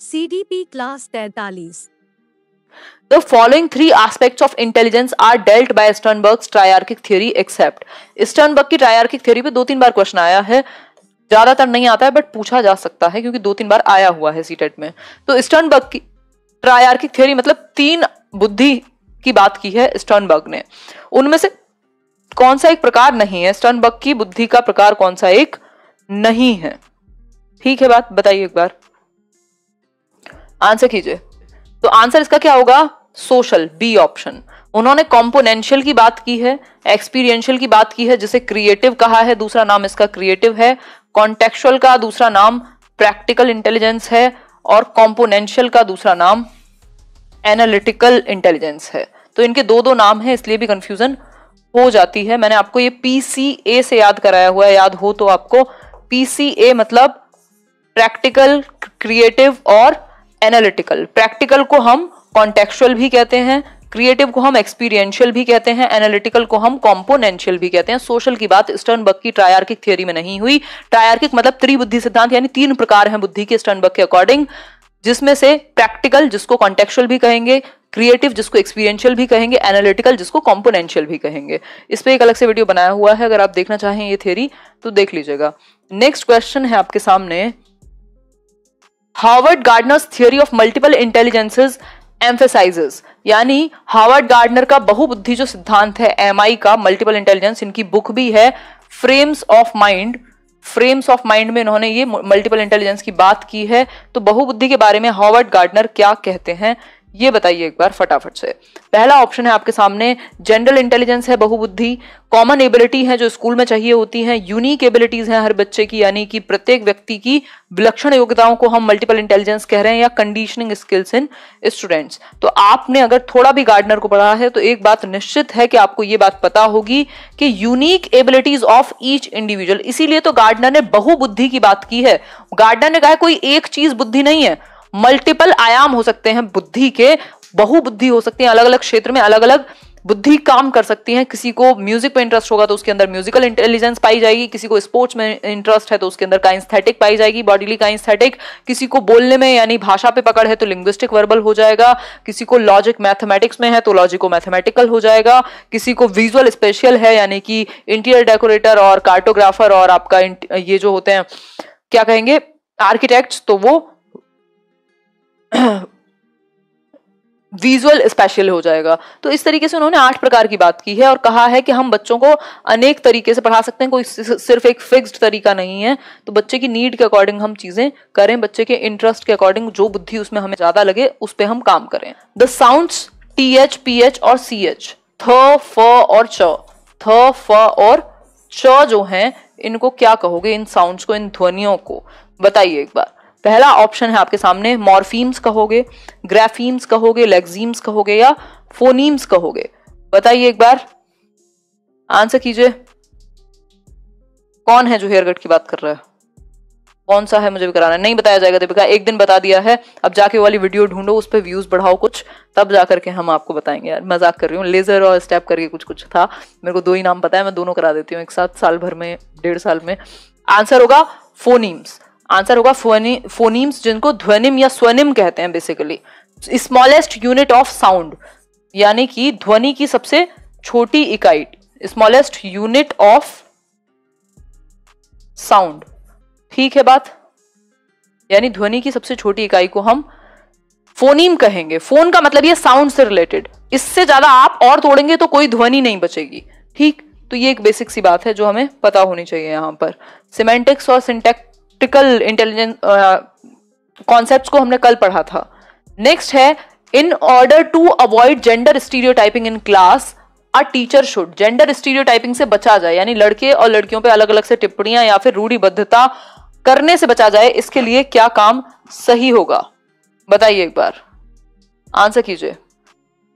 CDP class 43। The following three aspects of intelligence are dealt by Sternberg's triarchic theory except। Sternberg की triarchic theory पे 2-3 बार question आया है, ज्यादातर नहीं आता है बट पूछा जा सकता है क्योंकि 2-3 बार आया हुआ है सीटेट में। तो स्टर्नबर्ग की ट्रायर्किक थ्योरी मतलब 3 बुद्धि की बात की है स्टर्नबर्ग ने, उनमें से कौन सा एक प्रकार नहीं है, स्टर्नबर्ग की बुद्धि का प्रकार कौन सा एक नहीं है। ठीक है बात, बताइए एक बार, आंसर कीजिए। तो आंसर इसका क्या होगा, सोशल, बी ऑप्शन। उन्होंने कॉम्पोनेंशियल की बात की है, एक्सपीरियंशियल की बात की है जिसे क्रिएटिव कहा है, दूसरा नाम इसका क्रिएटिव है। कॉन्टेक्चुअल का दूसरा नाम प्रैक्टिकल इंटेलिजेंस है और कॉम्पोनेंशियल का दूसरा नाम एनालिटिकल इंटेलिजेंस है। तो इनके 2-2 नाम है, इसलिए भी कंफ्यूजन हो जाती है। मैंने आपको ये PCA से याद कराया हुआ है, याद हो तो आपको। PCA मतलब प्रैक्टिकल, क्रिएटिव और एनालिटिकल। प्रैक्टिकल को हम कॉन्टेक्चुअल भी कहते हैं, क्रिएटिव को हम एक्सपीरियंशियल भी कहते हैं, एनालिटिकल को हम कॉम्पोनेंशियल भी कहते हैं। सोशल की बात स्टर्नबर्ग की ट्रायर्किक थ्योरी में नहीं हुई। ट्रायर्किक मतलब त्रिबुद्धि सिद्धांत, यानी 3 प्रकार हैं बुद्धि के स्टर्नबर्ग के अकॉर्डिंग, जिसमें से प्रैक्टिकल जिसको कॉन्टेक्चुअल भी कहेंगे, क्रिएटिव जिसको एक्सपीरियंशियल भी कहेंगे, एनालिटिकल जिसको कॉम्पोनेंशियल भी कहेंगे। इस पे एक अलग से वीडियो बनाया हुआ है, अगर आप देखना चाहें ये थ्योरी तो देख लीजिएगा। नेक्स्ट क्वेश्चन है आपके सामने, Harvard Gardner's theory of multiple intelligences emphasises, यानी हार्वर्ड गार्डनर का बहुबुद्धि जो सिद्धांत है MI का, मल्टीपल इंटेलिजेंस, इनकी बुक भी है frames of mind. Frames of mind में इन्होंने ये मल्टीपल इंटेलिजेंस की बात की है। तो बहुबुद्धि के बारे में हार्वर्ड गार्डनर क्या कहते हैं ये बताइए एक बार फटाफट से। पहला ऑप्शन है आपके सामने, जनरल इंटेलिजेंस है बहुबुद्धि, कॉमन एबिलिटी है जो स्कूल में चाहिए होती है, यूनिक एबिलिटीज हैं हर बच्चे की, यानी कि प्रत्येक व्यक्ति की विलक्षण योग्यताओं को हम मल्टीपल इंटेलिजेंस कह रहे हैं, या कंडीशनिंग स्किल्स इन स्टूडेंट्स। तो आपने अगर थोड़ा भी गार्डनर को पढ़ा है तो एक बात निश्चित है कि आपको ये बात पता होगी कि unique abilities of each individual, इसीलिए तो गार्डनर ने बहुबुद्धि की बात की है। गार्डनर ने कहा कोई एक चीज बुद्धि नहीं है, मल्टीपल आयाम हो सकते हैं बुद्धि के, बहुबुद्धि हो सकती है, अलग अलग क्षेत्र में अलग अलग बुद्धि काम कर सकती है। किसी को म्यूजिक में इंटरेस्ट होगा तो उसके अंदर म्यूजिकल इंटेलिजेंस पाई जाएगी, किसी को स्पोर्ट्स में इंटरेस्ट है तो उसके अंदर काइनेस्थेटिक पाई जाएगी, बॉडीली काइनेस्थेटिक, किसी को बोलने में यानी भाषा पे पकड़ है तो लिंग्विस्टिक वर्बल हो जाएगा, किसी को लॉजिक मैथमेटिक्स में है तो लॉजिको मैथमेटिकल हो जाएगा, किसी को विजुअल स्पेशियल है यानी कि इंटीरियर डेकोरेटर और कार्टोग्राफर और आपका ये जो होते हैं क्या कहेंगे आर्किटेक्ट्स, तो वो विजुअल स्पेशल हो जाएगा। तो इस तरीके से उन्होंने 8 प्रकार की बात की है और कहा है कि हम बच्चों को अनेक तरीके से पढ़ा सकते हैं, कोई सिर्फ एक फिक्स्ड तरीका नहीं है। तो बच्चे की नीड के अकॉर्डिंग हम चीजें करें, बच्चे के इंटरेस्ट के अकॉर्डिंग जो बुद्धि उसमें हमें ज्यादा लगे उस पर हम काम करें। द साउंड्स TH, PH और CH, थ, फ और च, थ, फ और च जो हैं इनको क्या कहोगे, इन साउंड्स को, इन ध्वनियों को बताइए एक बार। पहला ऑप्शन है आपके सामने, मॉर्फीम्स कहोगे, ग्राफीम्स कहोगे, लेक्सीम्स कहोगे या फोनीम्स कहोगे, बताइए एक बार, आंसर कीजिए। कौन है जो हेयर कट की बात कर रहा है, कौन सा है मुझे भी कराना है, नहीं बताया जाएगा दीपिका, एक दिन बता दिया है, अब जाके वाली वीडियो ढूंढो, उस पर व्यूज बढ़ाओ कुछ, तब जाकर के हम आपको बताएंगे। यार मजाक कर रही हूँ, लेजर और स्टेप करके कुछ कुछ था, मेरे को 2 ही नाम पता है, मैं दोनों करा देती हूँ एक साथ, साल भर में, 1.5 साल में। आंसर होगा फोनीम्स, आंसर होगा फोनीम्स, जिनको ध्वनिम या स्वनिम कहते हैं basically. Smallest unit of sound, यानी कि ध्वनि की सबसे छोटी इकाई, स्मॉलेस्ट यूनिट ऑफ साउंड, ठीक है बात, यानी ध्वनि की सबसे छोटी इकाई को हम फोनीम कहेंगे। फोन का मतलब ये साउंड से रिलेटेड, इससे ज्यादा आप और तोड़ेंगे तो कोई ध्वनि नहीं बचेगी, ठीक। तो ये एक बेसिक सी बात है जो हमें पता होनी चाहिए। यहां पर सिमेंटिक्स और सिंटैक्टिकल इंटेलिजेंस कॉन्सेप्ट्स को हमने कल पढ़ा था। नेक्स्ट है, in order to avoid gender stereotyping in class a teacher should, gender stereotyping से बचा जाए, यानी लड़के और लड़कियों पे अलग अलग से टिप्पणियां या फिर रूढ़िबद्धता करने से बचा जाए, इसके लिए क्या काम सही होगा, बताइए एक बार, आंसर कीजिए।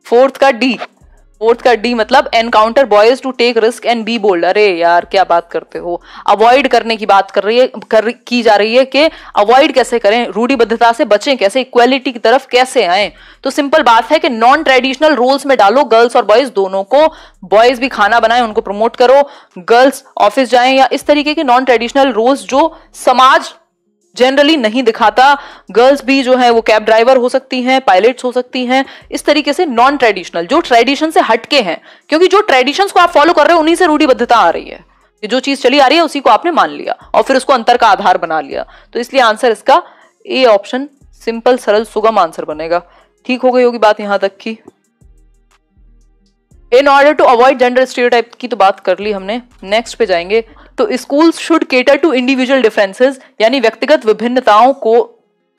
फोर्थ का डी मतलब encounter boys to take risk and be bold. अरे यार क्या बात करते हो, अवॉइड करने की बात की जा रही है कि अवॉइड कैसे करें, रूढ़िबद्धता से बचें कैसे, इक्वालिटी की तरफ कैसे आए। तो सिंपल बात है कि नॉन ट्रेडिशनल रोल्स में डालो गर्ल्स और बॉयज दोनों को, बॉयज भी खाना बनाएं उनको प्रमोट करो, गर्ल्स ऑफिस जाएं, या इस तरीके के नॉन ट्रेडिशनल रोल्स जो समाज जनरली नहीं दिखाता। गर्ल्स भी जो है वो कैब ड्राइवर हो सकती हैं, पायलट्स हो सकती हैं, इस तरीके से नॉन ट्रेडिशनल, जो ट्रेडिशन से हटके हैं, क्योंकि जो ट्रेडिशंस को आप फॉलो कर रहे हो उन्हीं से रूढ़िबद्धता आ रही है, जो चीज चली आ रही है उसी को आपने मान लिया और फिर उसको अंतर का आधार बना लिया। तो इसलिए आंसर इसका ए ऑप्शन सिंपल, सरल, सुगम आंसर बनेगा। ठीक हो गई होगी बात यहां तक की। In order to avoid gender stereotype की तो बात कर ली हमने, नेक्स्ट पे जाएंगे। तो schools should cater to individual differences, यानी व्यक्तिगत विभिन्नताओं को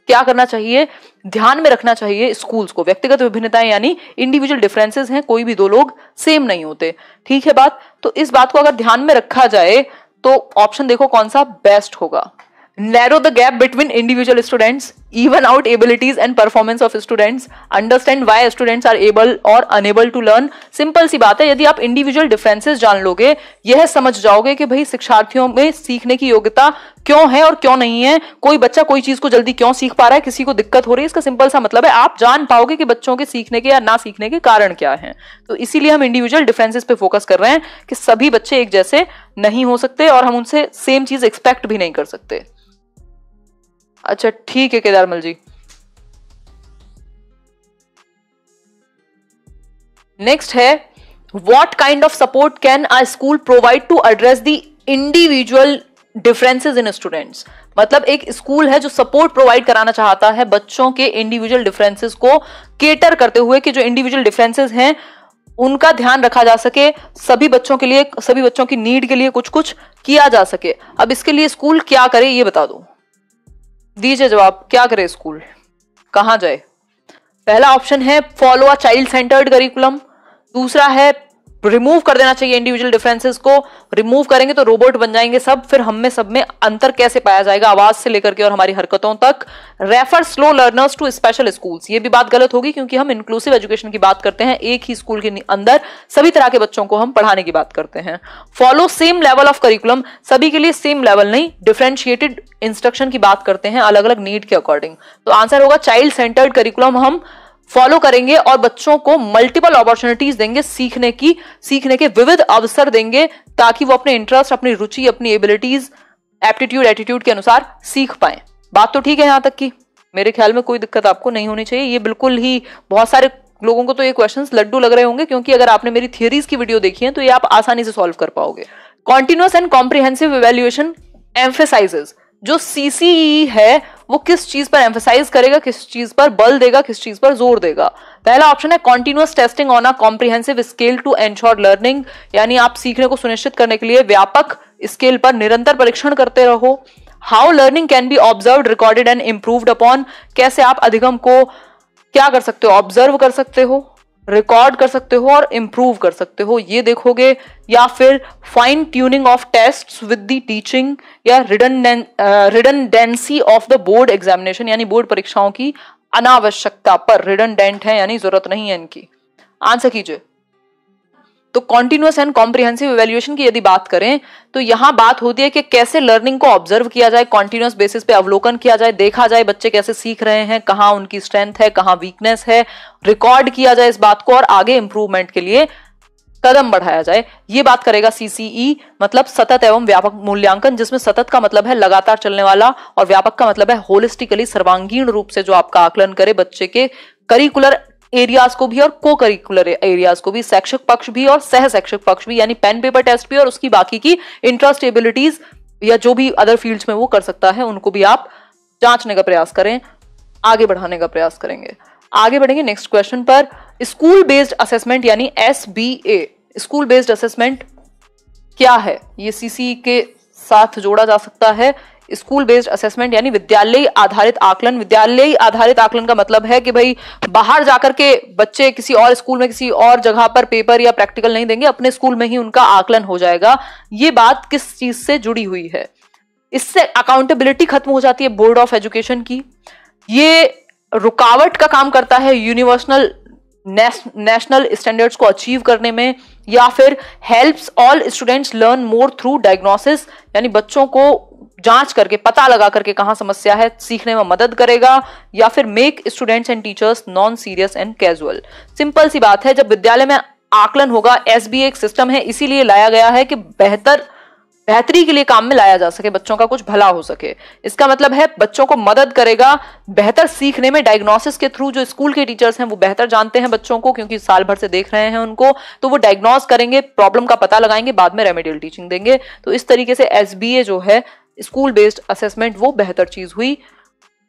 क्या करना चाहिए, ध्यान में रखना चाहिए स्कूल्स को। व्यक्तिगत विभिन्नताएं यानी इंडिविजुअल डिफरेंसेस हैं, कोई भी दो लोग सेम नहीं होते। ठीक है बात, तो इस बात को अगर ध्यान में रखा जाए तो ऑप्शन देखो कौन सा बेस्ट होगा। Narrow the gap between individual students, even out abilities and performance of students, understand why students are able or unable to learn। Simple सी बात है, यदि आप इंडिविजुअल डिफरेंसेस जान लोगे, यह समझ जाओगे कि भाई शिक्षार्थियों में सीखने की योग्यता क्यों है और क्यों नहीं है, कोई बच्चा कोई चीज को जल्दी क्यों सीख पा रहा है, किसी को दिक्कत हो रही है, इसका सिंपल सा मतलब है आप जान पाओगे कि बच्चों के सीखने के या ना सीखने के कारण क्या है। तो इसीलिए हम इंडिविजुअल डिफरेंसेस पे फोकस कर रहे हैं कि सभी बच्चे एक जैसे नहीं हो सकते और हम उनसे सेम चीज एक्सपेक्ट भी नहीं कर सकते। अच्छा ठीक है केदारमल जी। नेक्स्ट है, what kind of support can a school provide to address the individual differences in students. मतलब एक स्कूल है जो सपोर्ट प्रोवाइड कराना चाहता है बच्चों के इंडिविजुअल डिफरेंसेस को केटर करते हुए, कि जो इंडिविजुअल डिफरेंसेस हैं उनका ध्यान रखा जा सके, सभी बच्चों के लिए, सभी बच्चों की नीड के लिए कुछ कुछ किया जा सके। अब इसके लिए स्कूल क्या करे ये बता दो, दीजिए जवाब, क्या करे स्कूल, कहां जाए। पहला ऑप्शन है follow a child centred curriculum, दूसरा है रिमूव कर देना चाहिए इंडिविजुअल डिफरेंसेस को। रिमूव करेंगे तो रोबोट बन जाएंगे सब, फिर हम में सब में अंतर कैसे पाया जाएगा, आवाज से लेकर के और हमारी हरकतों तक। Refer slow learners to special schools, ये भी बात गलत होगी क्योंकि हम इंक्लूसिव एजुकेशन की बात करते हैं, एक ही स्कूल के अंदर सभी तरह के बच्चों को हम पढ़ाने की बात करते हैं। Follow same level of curriculum, सभी के लिए सेम लेवल नहीं, डिफरेंशिएटेड इंस्ट्रक्शन की बात करते हैं अलग अलग नीड के अकॉर्डिंग। तो आंसर होगा चाइल्ड सेंटर्ड करिकुलम हम फॉलो करेंगे और बच्चों को मल्टीपल अपॉर्चुनिटीज देंगे, सीखने के विविध अवसर देंगे ताकि वो अपने इंटरेस्ट, अपनी रुचि, अपनी एबिलिटीज, एप्टीट्यूड, एटीट्यूड के अनुसार सीख पाए। बात तो ठीक है यहां तक की, मेरे ख्याल में कोई दिक्कत आपको नहीं होनी चाहिए। ये बिल्कुल ही, बहुत सारे लोगों को तो ये क्वेश्चंस लड्डू लग रहे होंगे क्योंकि अगर आपने मेरी थियरीज की वीडियो देखी है तो ये आप आसानी से सॉल्व कर पाओगे। Continuous and comprehensive evaluation emphasises, जो सीसीई है वो किस चीज पर एम्फेसाइज करेगा, किस चीज पर बल देगा, किस चीज पर जोर देगा। पहला ऑप्शन है continuous testing on a comprehensive scale to ensure learning, यानी आप सीखने को सुनिश्चित करने के लिए व्यापक स्केल पर निरंतर परीक्षण करते रहो। How learning can be observed, recorded and improved upon, कैसे आप अधिगम को क्या कर सकते हो, ऑब्जर्व कर सकते हो, रिकॉर्ड कर सकते हो और इंप्रूव कर सकते हो, ये देखोगे। या फिर fine tuning of tests with the teaching, या redundancy of the board examination, यानी बोर्ड परीक्षाओं की अनावश्यकता पर, रिडंडेंट है यानी जरूरत नहीं है इनकी। आंसर कीजिए। तो कॉन्टिन्यूअस एंड कॉम्प्रिहेंसिव इवैल्यूएशन की यदि बात करें तो यहां बात होती है कि कैसे लर्निंग को ऑब्जर्व किया जाए, कॉन्टिन्यूअस बेसिस पे अवलोकन किया जाए, देखा जाए बच्चे कैसे सीख रहे हैं, कहां उनकी स्ट्रेंथ है, कहां वीकनेस है, रिकॉर्ड किया जाए इस बात को और आगे इंप्रूवमेंट के लिए कदम बढ़ाया जाए। ये बात करेगा सीसीई, मतलब सतत एवं व्यापक मूल्यांकन, जिसमें सतत का मतलब है लगातार चलने वाला और व्यापक का मतलब है होलिस्टिकली, सर्वांगीण रूप से जो आपका आकलन करे बच्चे के करिकुलर एरियाज को भी और को करिकुलर एरियाज को भी, शैक्षिक पक्ष भी और सह शैक्षिक पक्ष भी, यानी पेन पेपर टेस्ट भी और उसकी बाकी की इंटरेस्ट एबिलिटीज या जो भी अदर फील्ड्स में वो कर सकता है उनको भी आप जांचने का प्रयास करें, आगे बढ़ाने का प्रयास करेंगे। आगे बढ़ेंगे नेक्स्ट क्वेश्चन पर। स्कूल बेस्ड असेसमेंट यानी SBA, स्कूल बेस्ड असेसमेंट क्या है, ये सीसी के साथ जोड़ा जा सकता है। स्कूल बेस्ड असेसमेंट यानी विद्यालय आधारित आकलन। विद्यालय आधारित आकलन का मतलब है कि भाई बाहर जाकर के बच्चे किसी और स्कूल में किसी और जगह पर पेपर या प्रैक्टिकल नहीं देंगे, अपने स्कूल में ही उनका आकलन हो जाएगा। ये बात किस चीज से जुड़ी हुई है, इससे अकाउंटेबिलिटी खत्म हो जाती है बोर्ड ऑफ एजुकेशन की। ये रुकावट का काम करता है यूनिवर्सल नेशनल स्टैंडर्ड्स को अचीव करने में, या फिर helps all students learn more through diagnosis, यानी बच्चों को जांच करके पता लगा करके कहां समस्या है सीखने में मदद करेगा, या फिर make students and teachers non serious and casual. Simple सी बात है, जब विद्यालय में आकलन होगा, SBA एक सिस्टम है इसीलिए लाया गया है कि बेहतर बेहतरी के लिए काम में लाया जा सके, बच्चों का कुछ भला हो सके। इसका मतलब है बच्चों को मदद करेगा बेहतर सीखने में। डायग्नोसिस के थ्रू जो स्कूल के टीचर्स हैं वो बेहतर जानते हैं बच्चों को, क्योंकि साल भर से देख रहे हैं उनको, तो वो डायग्नोस करेंगे, प्रॉब्लम का पता लगाएंगे, बाद में रेमेडियल टीचिंग देंगे। तो इस तरीके से SBA जो है स्कूल बेस्ड असेसमेंट वो बेहतर चीज हुई।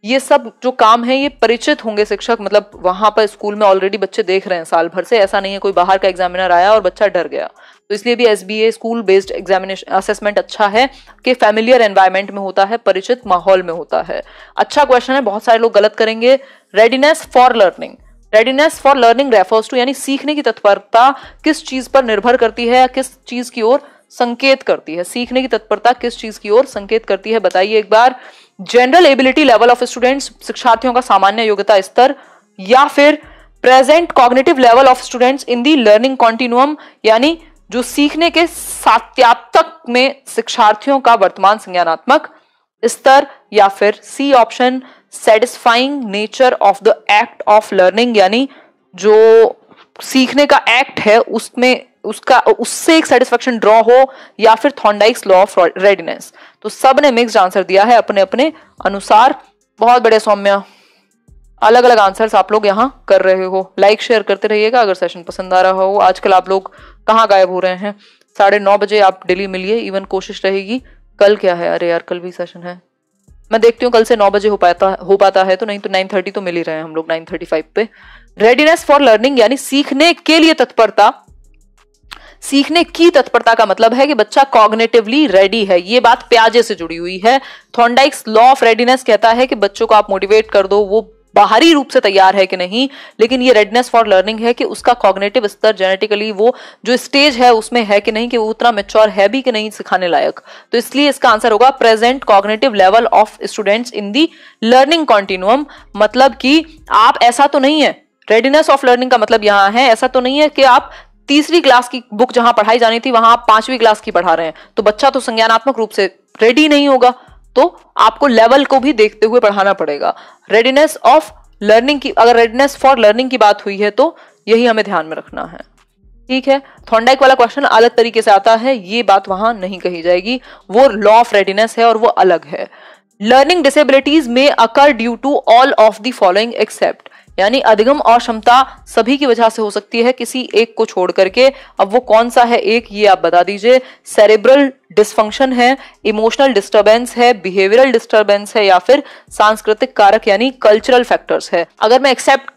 ये सब जो काम है ये परिचित होंगे शिक्षक, मतलब वहां पर स्कूल में ऑलरेडी बच्चे देख रहे हैं साल भर से, ऐसा नहीं है कोई बाहर का एग्जामिनर आया और बच्चा डर गया। तो इसलिए भी SBA school based examination assessment अच्छा है कि फैमिलियर एनवायरनमेंट में होता है, परिचित माहौल में होता है। अच्छा क्वेश्चन है, बहुत सारे लोग गलत करेंगे। Readiness for learning, readiness for learning refers to, यानी सीखने की तत्परता किस चीज पर निर्भर करती है या किस चीज की ओर संकेत करती है। सीखने की तत्परता किस चीज की ओर संकेत करती है, बताइए एक बार। General ability level of students, शिक्षार्थियों का सामान्य योग्यता स्तर, या फिर present cognitive level of students in the learning continuum, यानी जो सीखने के सात्यात्मक में शिक्षार्थियों का वर्तमान संज्ञानात्मक स्तर, या फिर C option satisfying nature of the act of learning, यानी जो सीखने का एक्ट है उसमें उससे एक सेटिस्फेक्शन ड्रॉ हो, या फिर थॉर्नडाइक्स लॉ ऑफ रेडीनेस। तो सब ने मिक्स्ड आंसर दिया है अपने अपने अनुसार। बहुत बड़े सौम्या, अलग अलग आंसर्स आप लोग यहाँ कर रहे हो। लाइक शेयर करते रहिएगा अगर सेशन पसंद आ रहा हो। आजकल आप लोग कहाँ गायब हो रहे हैं? 9:30 बजे आप डेली मिलिए, इवन कोशिश रहेगी। कल क्या है? अरे यार कल भी सेशन है, मैं देखती हूँ कल से 9 बजे हो पाता है तो, नहीं तो 9:30 तो मिल ही रहे हैं हम लोग 9:35 पे। रेडीनेस फॉर लर्निंग यानी सीखने के लिए तत्परता। सीखने की तत्परता का मतलब है कि बच्चा कॉग्निटिवली रेडी है। ये बात प्याजे से जुड़ी हुई है। थॉर्नडाइक्स लॉ ऑफ रेडीनेस कहता है कि बच्चों को आप मोटिवेट कर दो, वो बाहरी रूप से तैयार है कि नहीं, लेकिन ये रेडनेस फॉर लर्निंग है कि उसका कॉग्निटिव स्तर जेनेटिकली वो जो स्टेज है उसमें है कि नहीं, कि वो उतना मैच्योर है भी कि नहीं सिखाने लायक। तो इसलिए इसका आंसर होगा present cognitive level of students in the learning continuum. मतलब कि आप ऐसा तो नहीं है, रेडीनेस ऑफ लर्निंग का मतलब यहां है ऐसा तो नहीं है कि आप तीसरी क्लास की बुक जहां पढ़ाई जानी थी वहां आप 5वीं क्लास की पढ़ा रहे हैं, तो बच्चा तो संज्ञानात्मक रूप से रेडी नहीं होगा, तो आपको लेवल को भी देखते हुए पढ़ाना पड़ेगा। रेडीनेस ऑफ लर्निंग की, अगर रेडीनेस फॉर लर्निंग की बात हुई है तो यही हमें ध्यान में रखना है, ठीक है। थॉर्नडाइक वाला क्वेश्चन अलग तरीके से आता है, ये बात वहां नहीं कही जाएगी, वो लॉ ऑफ रेडीनेस है और वो अलग है। लर्निंग डिसेबिलिटीज में occur due to all of the following except, यानी अधिगम और क्षमता सभी की वजह से हो सकती है किसी एक को छोड़ करके। अब वो कौन सा है एक, ये आप बता दीजिए। सेरेब्रल डिसफंक्शन है, इमोशनल डिस्टरबेंस है, बिहेवियरल डिस्टरबेंस है, या फिर सांस्कृतिक कारक यानी कल्चरल फैक्टर्स है। अगर मैं एक्सेप्ट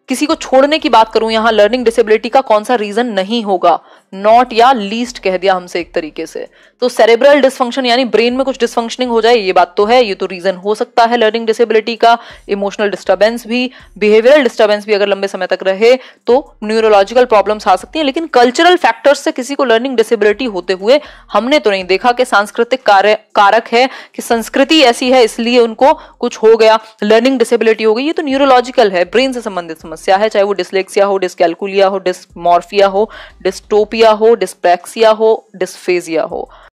किसी को छोड़ने की बात करूं, यहां लर्निंग डिसेबिलिटी का कौन सा रीजन नहीं होगा, नॉट या लीस्ट कह दिया हमसे एक तरीके से। तो सेरेब्रल डिसफंक्शन यानी ब्रेन में कुछ डिसफंक्शनिंग हो जाए, ये बात तो है, ये तो रीजन हो सकता है लर्निंग डिसेबिलिटी का। इमोशनल डिस्टर्बेंस भी, बिहेवियरल डिस्टर्बेंस भी अगर लंबे समय तक रहे तो न्यूरोलॉजिकल प्रॉब्लम्स आ सकती हैं। लेकिन कल्चरल फैक्टर्स से किसी को लर्निंग डिसेबिलिटी होते हुए हमने तो नहीं देखा कि सांस्कृतिक कारक है कि संस्कृति ऐसी है इसलिए उनको कुछ हो गया, लर्निंग डिसेबिलिटी हो गई। ये तो न्यूरोलॉजिकल है, ब्रेन से संबंधित समस्या है, चाहे वो डिसलेक्सिया हो, डिसकैल्कुलिया हो, डिसमॉर्फिया हो, डिस्टोपिया हो, डिस्प्रैक्सिया हो, डिस्फेजिया हो।